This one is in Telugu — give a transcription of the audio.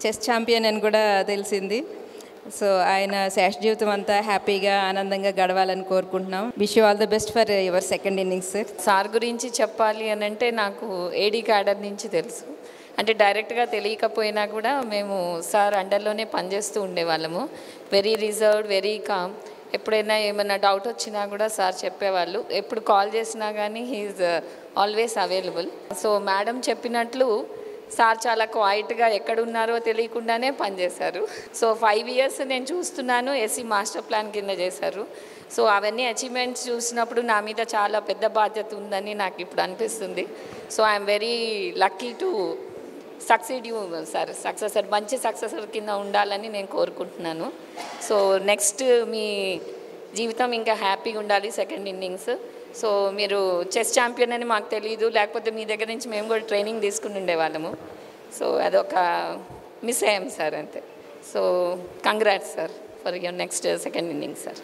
చెస్ ఛాంపియన్ అని కూడా తెలిసింది. సో ఆయన శేష జీవితం అంతా హ్యాపీగా ఆనందంగా గడవాలని కోరుకుంటున్నాం. Wish you all the best for your second innings sir. Sir గురించి చెప్పాలి అని అంటే నాకు ఏడీ క్యాడర్ నుంచి తెలుసు. అంటే డైరెక్ట్గా తెలియకపోయినా కూడా మేము సార్ అండర్లోనే పనిచేస్తూ ఉండేవాళ్ళము. Very reserved, very calm. ఎప్పుడైనా ఏమైనా డౌట్ వచ్చినా కూడా సార్ చెప్పేవాళ్ళు. ఎప్పుడు కాల్ చేసినా కానీ he's always available. So madam చెప్పినట్లు సార్ చాలా క్వైట్గా ఎక్కడున్నారో తెలియకుండానే పనిచేశారు. సో 5 years నేను చూస్తున్నాను. ఎస్సీ మాస్టర్ ప్లాన్ కింద చేశారు. సో అవన్నీ అచీవ్మెంట్స్ చూసినప్పుడు నా మీద చాలా పెద్ద బాధ్యత ఉందని నాకు ఇప్పుడు అనిపిస్తుంది. So I'm very lucky to succeed you sir. Successor, మంచి సక్సెసర్ కింద ఉండాలని నేను కోరుకుంటున్నాను. సో నెక్స్ట్ మీ జీవితం ఇంకా హ్యాపీగా ఉండాలి సెకండ్ ఇన్నింగ్స్. సో మీరు చెస్ ఛాంపియన్ అని మాకు తెలియదు, లేకపోతే మీ దగ్గర నుంచి మేము కూడా ట్రైనింగ్ తీసుకుని ఉండేవాళ్ళము. సో అదొక మిస్ అయ్యాం సార్ అంతే. So congrats sir for your next second innings sir.